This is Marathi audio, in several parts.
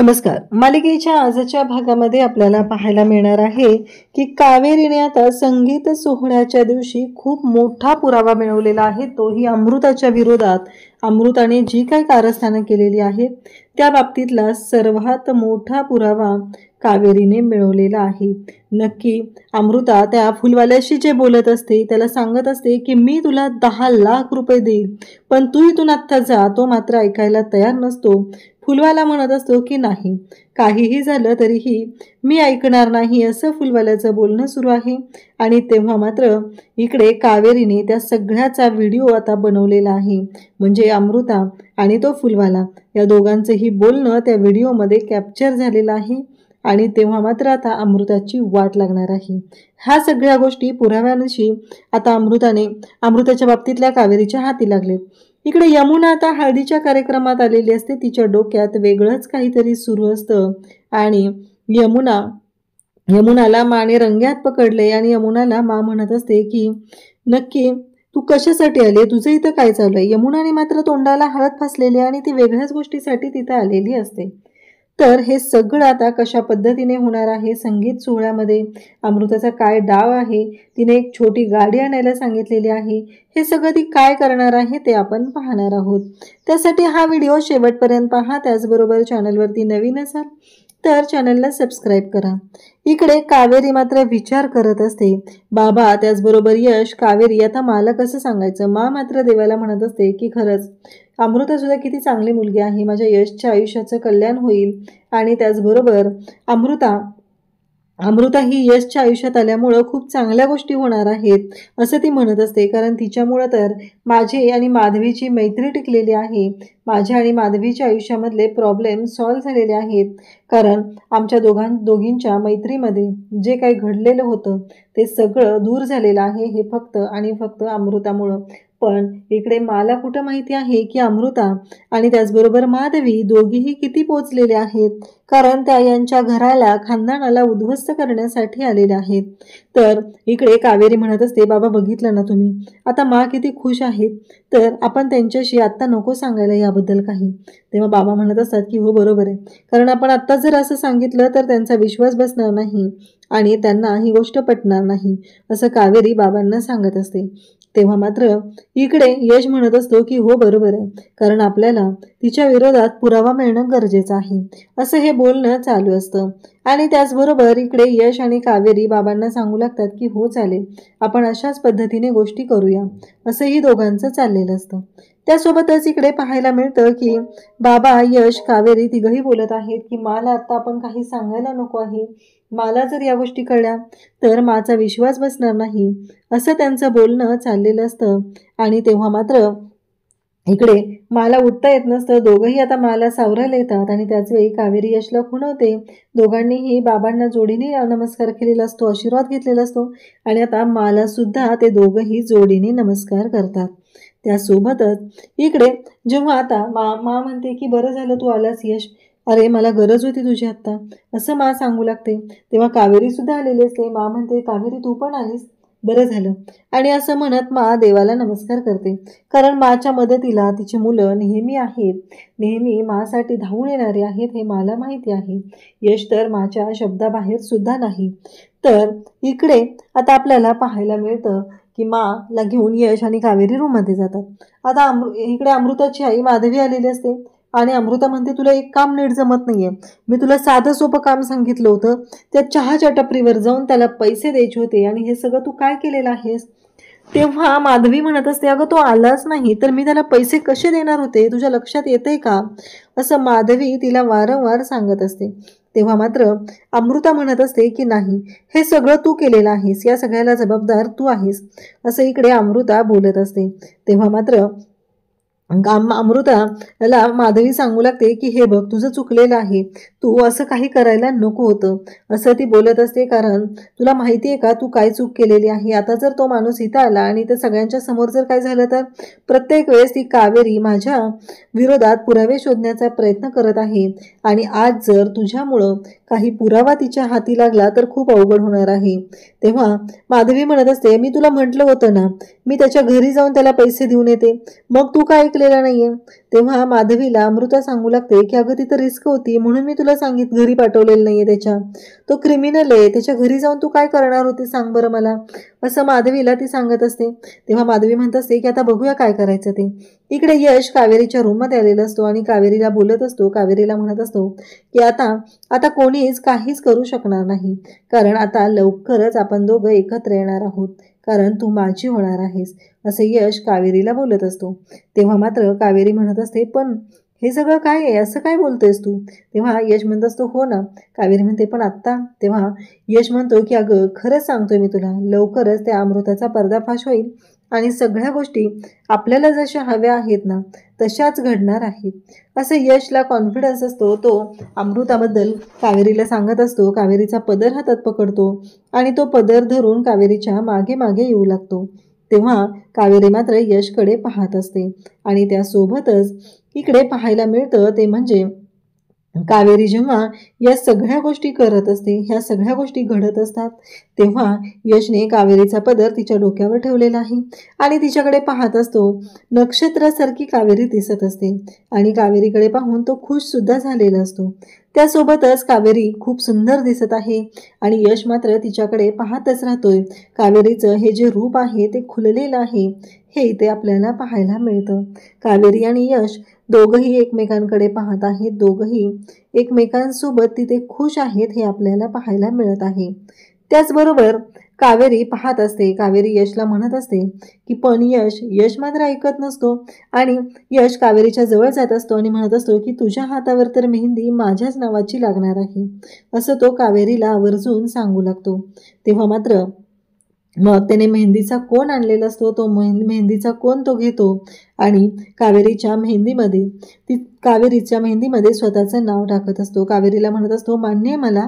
नमस्कार. मालिकेच्या आजच्या भागामध्ये आपल्याला पाहायला मिळणार आहे की कावेरीने आता संगीत सोहळ्याच्या दिवशी खूप मोठा पुरावा मिळवलेला आहे, तोही अमृताच्या विरोधात. अमृताने जी काही कारस्थानं केलेली आहेत त्या बाबतीतला सर्वात मोठा पुरावा कावेरीने मिळवलेला आहे. नक्की अमृता त्या फुलवाल्याशी जे बोलत असते त्याला सांगत असते की मी तुला 10 लाख रुपये देईल, पण तू इथून आत्ता जा. तो मात्र ऐकायला तयार नसतो. फुलवाला म्हणत असतो की नाही, काहीही झालं तरीही मी ऐकणार नाही, असं फुलवाल्याचं बोलणं सुरू आहे. आणि तेव्हा मात्र इकडे कावेरीने त्या सगळ्याचा व्हिडिओ आता बनवलेला आहे. म्हणजे अमृता आणि तो फुलवाला या दोघांचंही बोलणं त्या व्हिडिओमध्ये कॅप्चर झालेलं आहे. आणि तेव्हा मात्र आता अमृताची वाट लागणार आहे. ह्या सगळ्या गोष्टी पुराव्यानिशी आता अमृताच्या बाबतीतल्या कावेरीच्या हाती लागलेत. इकडे यमुना आता हळदीच्या कार्यक्रमात आलेली असते. तिच्या डोक्यात वेगळंच काहीतरी सुरू असतं आणि यमुनाला माने रंग्यात पकडले आणि यमुनाला मा म्हणत असते की नक्की तू कशासाठी आले, तुझं इथं काय चालू आहे. यमुनाने मात्र तोंडाला हळद फासलेली आणि ती वेगळ्याच गोष्टीसाठी तिथं आलेली असते. तर हे सगळं आता कशा पद्धतीने होणार आहे संगीत सोहळ्यामध्ये, अमृताचा काय डाव आहे, तिने एक छोटी गाडी आणायला सांगितलेली आहे, हे सगळं ती काय करणार आहे ते आपण पाहणार आहोत. त्यासाठी हा व्हिडिओ शेवटपर्यंत पहा. त्याचबरोबर चॅनलवरती नवीन असाल तर चॅनलला सबस्क्राईब करा. इकडे कावेरी मात्र विचार करत असते. बाबा त्याचबरोबर यश, कावेरी, आता मला कसं सांगायचं. मा मात्र देवाला म्हणत असते की खरंच अमृता सुद्धा किती चांगली मुलगी आहे, माझ्या यशच्या आयुष्याचं कल्याण होईल. आणि त्याचबरोबर अमृता ही यशच्या आयुष्यात आल्यामुळं खूप चांगल्या गोष्टी होणार आहेत असं ती म्हणत असते. कारण तिच्यामुळं तर माझी आणि माधवीची मैत्री टिकलेली आहे. माझ्या आणि माधवीच्या आयुष्यामधले प्रॉब्लेम सॉल्व्ह झालेले आहेत. कारण आमच्या दोघींच्या मैत्रीमध्ये जे काही घडलेलं होतं ते सगळं दूर झालेलं आहे, हे फक्त आणि फक्त अमृतामुळं. पण इकडे मला कुठं माहिती आहे की अमृता आणि त्याचबरोबर माधवी दोघीही किती पोचलेले आहेत. कारण त्या यांच्या घराला, खानदानाला उद्ध्वस्त करण्यासाठी आलेल्या आहेत. तर इकडे कावेरी म्हणत असते, बाबा बघितलं ना तुम्ही, आता मा किती खुश आहेत, तर आपण त्यांच्याशी आत्ता नको सांगायला याबद्दल काही. तेव्हा बाबा म्हणत असतात की हो बरोबर आहे, कारण आपण आत्ता जर असं सांगितलं तर त्यांचा विश्वास बसणार नाही आणि त्यांना ही गोष्ट पटणार नाही, असं कावेरी बाबांना सांगत असते. तेव्हा मात्र इकडे यश म्हणत असतो की हो बरोबर आहे, कारण आपल्याला तिच्या विरोधात पुरावा मिळणं गरजेचं आहे, असं हे बोलणं चालू असतं. आणि त्याचबरोबर इकडे यश आणि कावेरी बाबांना सांगू लागतात की हो चालेल, आपण अशाच पद्धतीने गोष्टी करूया, असंही दोघांचं चाललेलं असतं. त्यासोबतच इकडे पाहायला मिळतं की बाबा, यश, कावेरी तिघही बोलत आहेत की मला आता आपण काही सांगायला नको आहे. मला जर या गोष्टी कळल्या तर माझा विश्वास बसणार नाही, असं त्यांचं बोलणं चाललेलं असतं. आणि तेव्हा मात्र इकडे मला उठता येत नसतं. दोघंही आता मला सावरायला येतात आणि त्याच वेळी कावेरी यशला खुणवते. दोघांनीही बाबांना जोडीने नमस्कार केलेला असतो, आशीर्वाद घेतलेला असतो. आणि आता मला सुद्धा ते दोघंही जोडीने नमस्कार करतात. त्यासोबतच इकडे जेव्हा आता मा म्हणते की बरं झालं तू आलास यश, अरे मला गरज होती तुझी आत्ता, असं मा सांगू लागते. तेव्हा कावेरी सुद्धा आलेली असते. मा म्हणते कावेरी तू पण आलीस, बरं झालं. आणि असं म्हणत मा देवाला नमस्कार करते. कारण माच्या मदतीला तिची मुलं नेहमी आहेत, नेहमी मासाठी धावून येणारे आहेत, हे मला माहिती आहे. यश तर माच्या शब्दाबाहेर सुद्धा नाही. तर इकडे आता आपल्याला पाहायला मिळतं की माला घेऊन यश आणि कावेरी रूममध्ये जातात. आता इकडे अमृताची आई माधवी आलेली असते आणि अमृता म्हणते तुला एक काम नीट जमत नाहीये. मी तुला साधं सोपं काम सांगितलं होतं, त्या चहाच्या टपरीवर जाऊन त्याला पैसे द्यायचे होते आणि हे सगळं तू काय केलेलं आहेस. तेव्हा माधवी म्हणत असते, अगं तो आलाच नाही तर मी त्याला पैसे कसे देणार होते, तुझ्या लक्षात येतंय का, असं माधवी तिला वारंवार सांगत असते. तेव्हा मात्र अमृता म्हणत असते की नाही, हे सगळं तू केलेलं आहेस, या सगळ्याला जबाबदार तू आहेस, असं इकडे अमृता बोलत असते. तेव्हा मात्र अमृताला माधवी सांगू लागते की हे बघ तुझं चुकलेलं आहे, तू असं काही करायला नको होतं, असं ती बोलत असते. कारण तुला माहिती आहे का तू काय चूक केलेली आहे. आता जर तो माणूस इथं आला आणि तर सगळ्यांच्या समोर जर काय झालं तर प्रत्येक वेळेस ती कावेरी माझ्या विरोधात पुरावे शोधण्याचा प्रयत्न करत आहे आणि आज जर तुझ्यामुळं काही पुरावा तिच्या हाती लागला तर खूप अवघड होणार आहे. तेव्हा माधवी म्हणत असते, मी तुला म्हटलं होतं ना, मी त्याच्या घरी जाऊन त्याला पैसे देऊन येते, मग तू काय ऐकलं केलेला नाहीये. तेव्हा माधवीला अमृता सांगू लागते की अगं तिथं रिस्क होती म्हणून मी तुला घरी पाठवलेलं नाहीये. तो क्रिमिनल आहे, त्याच्या घरी जाऊन तू काय करणार होती सांग बरं मला, असं माधवीला ती सांगत असते. तेव्हा माधवी म्हणत असते की आता बघूया काय करायचं ते. इकडे यश कावेरीच्या रूममध्ये आलेला असतो आणि कावेरीला बोलत असतो, कावेरीला म्हणत असतो की आता कोणीच काहीच करू शकणार नाही, कारण आता लवकरच आपण दोघं एकत्र येणार आहोत, कारण तू माझी होणार आहेस, असे यश कावेरीला बोलत असतो. तेव्हा मात्र कावेरी म्हणत असते पण हे सगळं काय आहे, असं काय बोलतोयस तू. तेव्हा यश म्हणत असतो हो ना. कावेरी म्हणते पण आत्ता. तेव्हा यश म्हणतो की अगं खरंच सांगतोय मी तुला, लवकरच त्या अमृताचा पर्दाफाश होईल आणि सगळ्या गोष्टी आपल्याला जशा हव्या आहेत ना तशाच घडणार आहेत, असं यशला कॉन्फिडन्स असतो. तो अमृताबद्दल कावेरीला सांगत असतो. कावेरीचा पदर हातात पकडतो आणि तो पदर धरून कावेरीच्या मागे मागे येऊ लागतो. तेव्हा कावेरी मात्र यशकडे पाहत असते आणि त्यासोबतच इकडे पाहायला मिळतं ते म्हणजे कावेरी जेव्हा या सगळ्या गोष्टी करत असते, ह्या सगळ्या गोष्टी घडत असतात, तेव्हा यशने कावेरीचा पदर तिच्या डोक्यावर ठेवलेला आहे आणि तिच्याकडे पाहत असतो. नक्षत्रासारखी कावेरी दिसत असते आणि कावेरीकडे पाहून तो खुश सुद्धा झालेला असतो. त्यासोबतच कावेरी खूप सुंदर दिसत आहे आणि यश मात्र तिच्याकडे पाहतच राहतोय. कावेरीचं हे जे रूप आहे ते खुललेलं आहे हे इथे आपल्याला पाहायला मिळतं. कावेरी आणि यश दोघंही एकमेकांकडे पाहत आहेत, दोघंही एकमेकांसोबत तिथे खुश आहेत हे आपल्याला पाहायला मिळत आहे. त्याचबरोबर कावेरी पाहत असते, कावेरी यशला म्हणत असते की पण यश मात्र ऐकत नसतो आणि यश कावेरीच्या जवळ जात असतो आणि म्हणत असतो की तुझ्या हातावर तर मेहंदी माझ्याच नावाची लागणार आहे, असं तो कावेरीला आवर्जून सांगू लागतो. तेव्हा मात्र मग त्याने मेहंदीचा कोन आणलेला असतो, तो मेहंदीचा कोन तो घेतो आणि कावेरीच्या मेहंदीमध्ये स्वतःचं नाव टाकत असतो. कावेरीला म्हणत असतो मान्य आहे मला,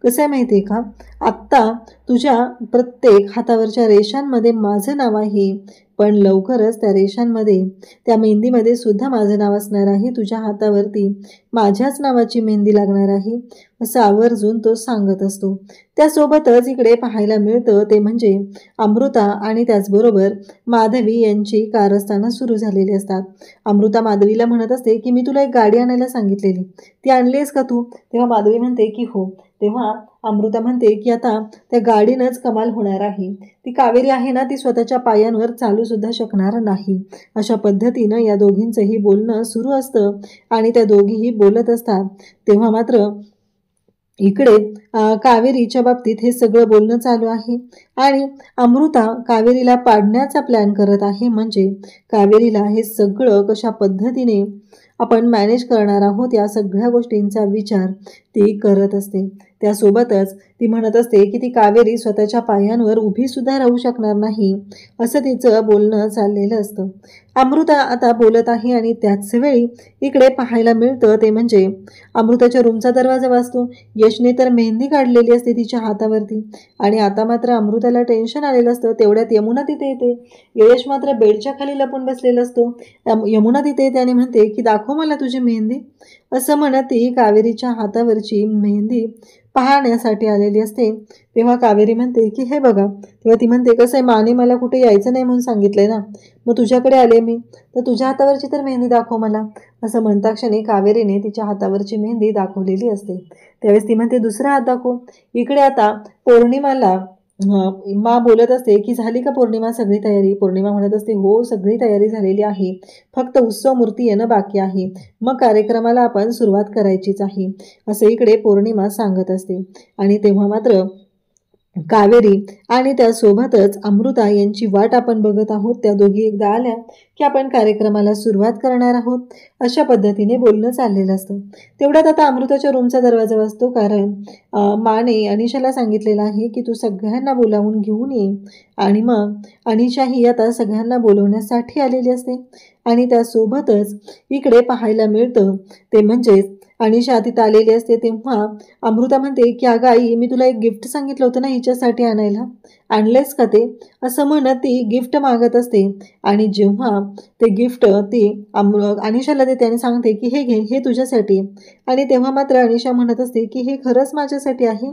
कसं आहे माहिती आहे का, आत्ता तुझ्या प्रत्येक हातावरच्या रेषांमध्ये माझं नाव आहे, पण लवकरच त्या रेषांमध्ये त्या मेहंदीमध्ये सुद्धा माझं नाव असणार आहे, तुझ्या हातावरती माझ्याच नावाची मेहंदी लागणार आहे, असं आवर्जून तो सांगत असतो. त्यासोबतच इकडे पाहायला मिळतं ते म्हणजे अमृता आणि त्याचबरोबर माधवी यांची कारस्थानं सुरू झालेली असतात. अमृता माधवीला म्हणत असते की मी तुला एक गाडी आणायला सांगितलेली, ती आणलीस का तू. तेव्हा माधवी म्हणते की हो. तेव्हा अमृता म्हणते की आता त्या गाडीनंच कमाल होणार आहे, ती कावेरी आहे ना ती स्वतःच्या पायांवर चालू सुद्धा शकणार नाही. अशा पद्धतीनं या दोघींचंही बोलणं सुरू असतं आणि त्या दोघीही बोलत असतात. तेव्हा मात्र इकडे कावेरीच्या बाबतीत हे सगळं बोलणं चालू आहे आणि अमृता कावेरीला पाडण्याचा प्लॅन करत आहे, म्हणजे कावेरीला हे सगळं कशा पद्धतीने आपण मॅनेज करणार आहोत या सगळ्या गोष्टींचा विचार ती करत असते. त्यासोबतच ती म्हणत असते की ती कावेरी स्वतःच्या पायांवर उभी सुद्धा राहू शकणार नाही, असं तिचं बोलणं चाललेलं असतं. अमृता आता बोलत आहे आणि त्याच वेळी इकडे पाहायला मिळतं ते म्हणजे अमृताच्या रूमचा दरवाजा वाजतो. यशने तर मेहंदी काढलेली असते तिच्या हातावरती आणि आता मात्र अमृताला टेन्शन आलेलं असतं. तेवढ्यात यमुना तिथे येते. यश मात्र बेडच्या खाली लपून बसलेला असतो. यमुना तिथे येते आणि म्हणते की दाखव मला तुझी मेहंदी, असं म्हणत ती कावेरीच्या हातावरची मेहंदी पाहण्यासाठी आलेली असते. तेव्हा कावेरी म्हणते की हे बघा. तेव्हा ती म्हणते कसं आहे, माने मला कुठे यायचं नाही म्हणून सांगितलंय ना, मग तुझ्याकडे आले मी, तर तुझ्या हातावरची तर मेहंदी दाखव मला, असं म्हणता क्षणी कावेरीने तिच्या हातावरची मेहंदी दाखवलेली असते. त्यावेळेस ती म्हणते दुसरा हात दाखव. इकडे आता पौर्णिमाला मा बोलत असते की झाली का पौर्णिमा सगळी तयारी. पौर्णिमा म्हणत असते हो सगळी तयारी झालेली आहे, फक्त उत्सव मूर्ती येणं बाकी आहे, मग कार्यक्रमाला आपण सुरुवात करायचीच आहे, असं इकडे पौर्णिमा सांगत असते. आणि तेव्हा मात्र कावेरी आणि त्यासोबतच अमृता यांची वाट आपण बघत आहोत. त्या दोघी एकदा आल्या की आपण कार्यक्रमाला सुरुवात करणार आहोत, अशा पद्धतीने बोलणं चाललेलं असतं. तेवढ्यात आता अमृताच्या रूमचा दरवाजा वाजतो, कारण माने अनिशाला सांगितलेलं आहे की तू सगळ्यांना बोलावून घेऊन ये आणि मग अनिशा ही आता सगळ्यांना बोलवण्यासाठी आलेली असते. आणि त्यासोबतच इकडे पाहायला मिळतं ते म्हणजेच अनिशा तिथं आलेली असते. तेव्हा अमृता म्हणते की अगं आई, मी तुला एक गिफ्ट सांगितलं होतं ना हिच्यासाठी आणायला, आणलेस का ते, असं म्हणत ती गिफ्ट मागत असते. आणि जेव्हा ते गिफ्ट ती अनिशाला देते आणि सांगते की हे घे, हे तुझ्यासाठी, आणि तेव्हा मात्र अनिशा म्हणत असते की हे खरंच माझ्यासाठी आहे.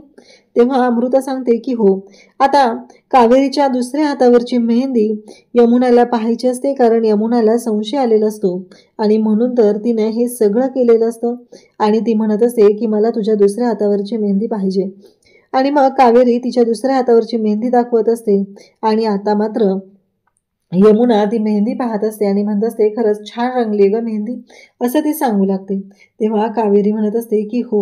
तेव्हा अमृता सांगते की हो. आता कावेरीच्या दुसऱ्या हातावरची मेहंदी यमुनाला पाहायची असते, कारण यमुनाला संशय आलेला असतो आणि म्हणून तर तिने हे सगळं केलेलं असतं. आणि ती म्हणत असते की मला तुझ्या दुसऱ्या हातावरची मेहंदी पाहिजे. आणि मग कावेरी तिच्या दुसऱ्या हातावरची मेहंदी दाखवत असते. आणि आता मात्र यमुना ती मेहंदी पाहत असते आणि म्हणत असते, खरंच छान रंगली ग मेहंदी, असं ती सांगू लागते. तेव्हा कावेरी म्हणत असते की हो.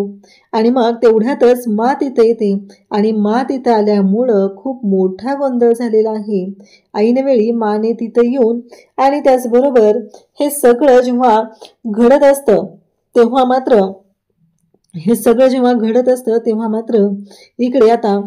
आणि मग तेवढ्यातच माँ तिथे येते आणि माँ तिथं आल्यामुळं खूप मोठा गोंधळ झालेला आहे. ऐनवेळी माने तिथं येऊन आणि त्याचबरोबर हे सगळं जेव्हा घडत असतं तेव्हा मात्र इकडे आता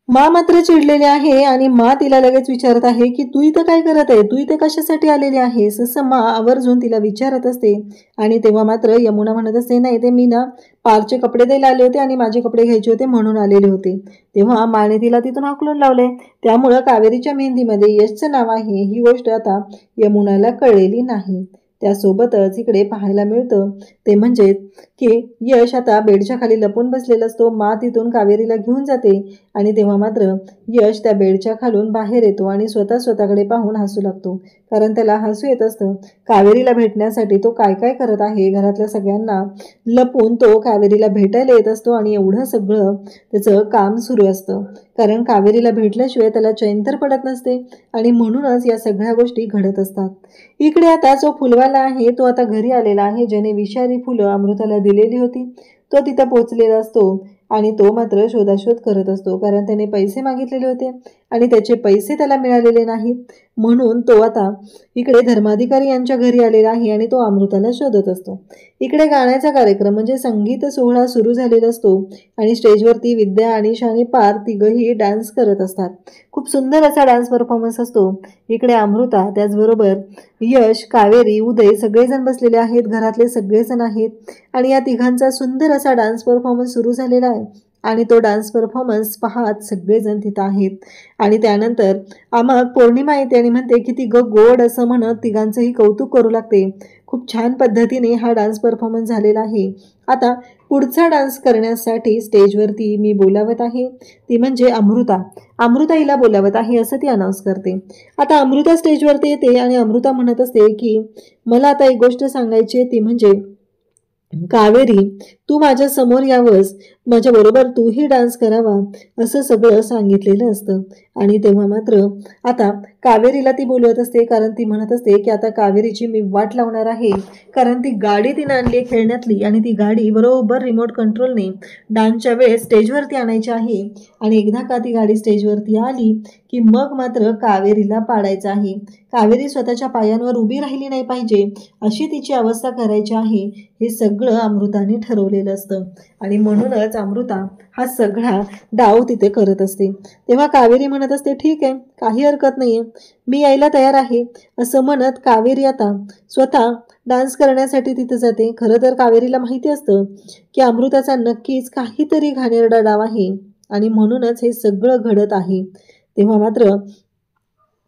माँ मात्र चिडलेली आहे आणि माँ तिला लगेच विचारत आहे की तू इथं काय करत आहे, तू इथे कशासाठी आलेली आहेस, असं माँ आवर्जून तिला विचारत असते. आणि तेव्हा मात्र यमुना म्हणत असते, नाही ते मी ना पारचे कपडे द्यायला आले होते आणि माझे कपडे घ्यायचे होते म्हणून आलेले होते. तेव्हा माने तिला तिथून हाकलून लावले. त्यामुळं कावेरीच्या मेहंदीमध्ये यशचं नाव आहे ही गोष्ट आता यमुनाला कळलेली नाही. त्यासोबतच इकडे पाहायला मिळतं ते म्हणजे की यश आता बेडच्या खाली लपून बसलेला असतो. माँ तिथून कावेरीला घेऊन जाते आणि तेव्हा मात्र यश त्या बेडच्या खालून बाहेर येतो आणि स्वतःकडे पाहून हसू लागतो, कारण त्याला हसू येत असतं. कावेरीला भेटण्यासाठी तो काय काय करत आहे, घरातल्या सगळ्यांना लपून तो कावेरीला भेटायला येत असतो आणि एवढं सगळं त्याचं काम सुरू असतं, कारण कावेरीला भेटल्याशिवाय त्याला चैन तर पडत नसते आणि म्हणूनच या सगळ्या गोष्टी घडत असतात. इकडे आता जो फुलवाला आहे तो आता घरी आलेला आहे, ज्याने विषारी फुलं अमृताला दिलेली होती. तो तिथं पोचलेला असतो आणि तो मात्र शोधाशोध करत असतो, कारण त्याने पैसे मागितलेले होते आणि त्याचे पैसे त्याला मिळालेले नाहीत. म्हणून तो आता इकडे धर्माधिकारी यांच्या घरी आलेला आहे आणि तो अमृताला शोधत असतो. इकडे गाण्याचा कार्यक्रम म्हणजे संगीत सोहळा सुरू झालेला असतो आणि स्टेजवरती विद्या, अनिशा आणि पार तिघही डान्स करत असतात. खूप सुंदर असा डान्स परफॉर्मन्स असतो. इकडे अमृता, त्याचबरोबर यश, कावेरी, उदय सगळेजण बसलेले आहेत, घरातले सगळेजण आहेत आणि या तिघांचा सुंदर असा डान्स परफॉर्मन्स सुरू झालेला आहे. आणि तो डान्स परफॉर्मन्स पाहत सगळेजण तिथं आहेत. आणि त्यानंतर मग पौर्णिमा येते आणि म्हणते की ती गोड असं म्हणत तिघांचंही कौतुक करू लागते. खूप छान पद्धतीने हा डान्स परफॉर्मन्स झालेला आहे. आता पुढचा डान्स करण्यासाठी स्टेजवरती मी बोलावत आहे, ती म्हणजे अमृता हिला बोलावत आहे असं ती अनाऊन्स करते. आता अमृता स्टेजवरती येते आणि अमृता म्हणत असते की मला आता एक गोष्ट सांगायची आहे, ती म्हणजे कावेरी, तू माझ्या समोर यावंस, माझ्या बरोबर तूही डान्स करावा, असं सगळं सांगितलेलं असतं. आणि तेव्हा मात्र आता कावेरीला ती बोलवत असते, कारण ती म्हणत असते की आता कावेरीची मी वाट लावणार आहे, कारण ती गाडी तिनं आणली खेळण्यातली आणि ती गाडी बरोबर रिमोट कंट्रोलने डान्सच्या वेळेस स्टेजवरती आणायची आहे. आणि एकदा का ती गाडी स्टेजवरती आली की मग मात्र कावेरीला पाडायचं आहे. कावेरी स्वतःच्या पायांवर उभी राहिली नाही पाहिजे अशी तिची अवस्था करायची आहे. हे सगळं अमृताने ठरवलेलं असतं आणि म्हणूनच अमृता हा सगळा डाव तिथे करत असते. तेव्हा कावेरी म्हणत असते, ठीक आहे, काही हरकत नाहीये, मी यायला तयार आहे, असं म्हणत कावेरी आता स्वतः डान्स करण्यासाठी तिथे जाते. खरं तर कावेरीला माहिती असतं की अमृताचा नक्कीच काहीतरी घाणेरडा डाव आहे आणि म्हणूनच हे सगळं घडत आहे. तेव्हा मात्र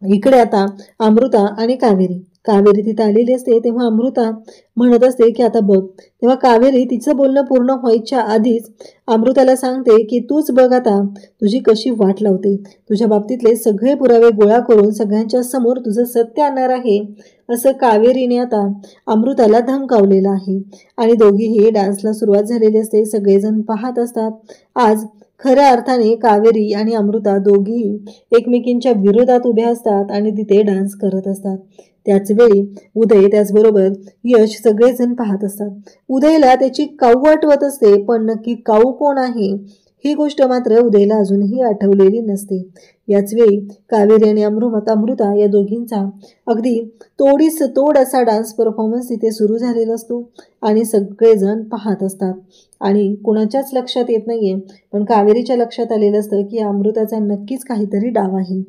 इकडे आता अमृता आणि कावेरी तिथे आलेली असते. तेव्हा अमृता म्हणत असते की आता बघ. तेव्हा कावेरी तिचं बोलणं पूर्ण व्हायच्या आधीच अमृताला सांगते की तूच बघ आता तुझी कशी वाट लावते, तुझ्या बाबतीतले सगळे पुरावे गोळा करून सगळ्यांच्या समोर तुझं सत्य आणणार आहे, असं कावेरीने आता अमृताला धमकावलेलं आहे. आणि दोघीही डान्सला सुरुवात झालेली असते. सगळेजण पाहत असतात. आज खऱ्या अर्थाने कावेरी आणि अमृता दोघीही एकमेकींच्या विरोधात उभ्या असतात आणि तिथे डान्स करत असतात. त्याचवेळी उदय, त्याचबरोबर यश सगळेजण पाहत असतात. उदयला त्याची काऊ आठवत असते, पण नक्की काऊ कोण आहे ही गोष्ट मात्र उदयला अजूनही आठवलेली नसते. याच वेळी कावेरी आणि अमृता या दोघींचा अगदी तोडीस तोड असा डान्स परफॉर्मन्स तिथे सुरू झालेला असतो आणि सगळेजण पाहत असतात. आणि कुणाच्याच लक्षात येत नाहीये, पण कावेरीच्या लक्षात आलेलं असतं की अमृताचा नक्कीच काहीतरी डाव आहे.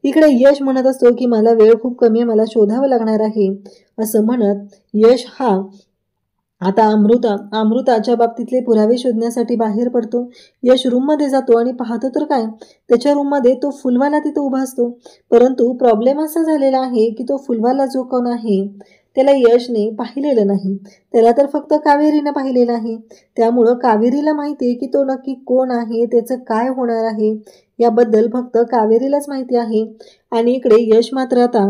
इकडे यश म्हणत असतो की मला वेळ खूप कमी आहे, मला शोधावं लागणार आहे, असं म्हणत यश हा आता अमृताच्या बाबतीतले पुरावे शोधण्यासाठी बाहेर पडतो. यश रूममध्ये जातो आणि पाहतो तर काय, त्याच्या रूममध्ये तो फुलवाला तिथं उभा असतो. परंतु प्रॉब्लेम असा झालेला आहे की तो फुलवाला जो कोण आहे त्याला यशने पाहिलेलं नाही, त्याला तर फक्त कावेरीनं पाहिलेलं आहे. त्यामुळं कावेरीला माहिती आहे की तो नक्की कोण आहे, त्याचं काय होणार आहे याबद्दल फक्त कावेरीलाच माहिती आहे. आणि इकडे यश मात्र आता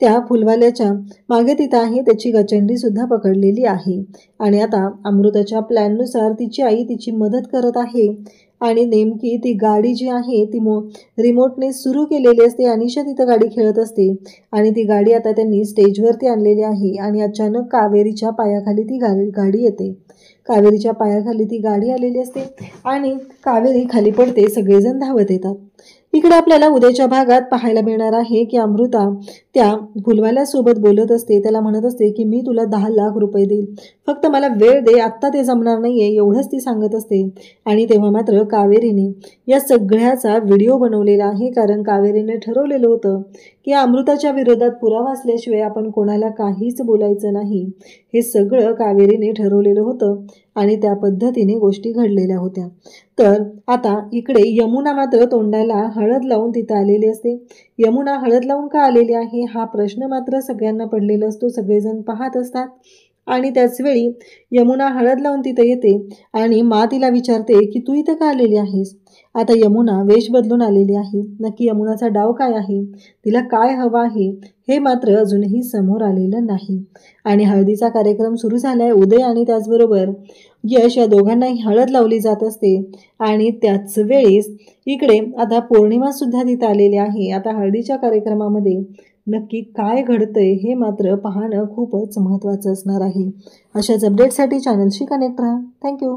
त्या फुलवाल्याच्या मागे तिथं आहे, त्याची गचंडी सुद्धा पकडलेली आहे. आणि आता अमृताच्या प्लॅननुसार तिची आई तिची मदत करत आहे. आणि नेमकी ती गाडी जी आहे ती रिमोटने सुरू केलेली असते. अनिशा तिथं गाडी खेळत असते आणि ती गाडी आता त्यांनी स्टेजवरती आणलेली आहे. आणि अचानक कावेरीच्या पायाखाली ती गाडी येते. कावेरीच्या पायाखाली ती गाडी आलेली असते आणि कावेरी खाली पडते. सगळेजण धावत येतात. इकडे आपल्याला उद्याच्या भागात पाहायला मिळणार आहे की अमृता त्या फुलवाल्यासोबत बोलत असते. त्याला म्हणत असते की मी तुला 10 लाख रुपये देईल, फक्त मला वेळ दे, आत्ता ते जमणार नाहीये, एवढंच ती सांगत असते. आणि तेव्हा मात्र कावेरीने या सगळ्याचा व्हिडिओ बनवलेला आहे, कारण कावेरीने ठरवलेलं होतं की अमृताच्या विरोधात पुरावा असल्याशिवाय आपण कोणाला काहीच बोलायचं नाही. हे सगळं कावेरीने ठरवलेलं होतं आणि त्या पद्धतीने गोष्टी घडलेल्या होत्या. तर आता इकडे यमुना मात्र तोंडाला हळद लावून तिथं आलेली असते. यमुना हळद लावून का आलेली आहे हा प्रश्न मात्र सगळ्यांना पडलेला असतो. सगळेजण पाहत असतात. आणि त्याचवेळी यमुना हळद लावून तिथं येते आणि मा तिला विचारते की तू इथं का आलेली आहेस. आता यमुना वेश बदलून आलेली आहे. नक्की यमुनाचा डाव काय आहे, तिला काय हवं आहे हे मात्र अजूनही समोर आलेलं नाही. आणि हळदीचा कार्यक्रम सुरू झालाय. उदय आणि त्याचबरोबर यश या दोघांनाही हळद लावली जात असते. आणि त्याच वेळेस इकडे आता पौर्णिमा सुद्धा तिथं आलेली आहे. आता हळदीच्या कार्यक्रमामध्ये नक्की काय घडतंय हे मात्र पाहणं खूपच महत्त्वाचं असणार आहे. अशाच अपडेटसाठी चॅनलशी कनेक्ट राहा. थँक्यू.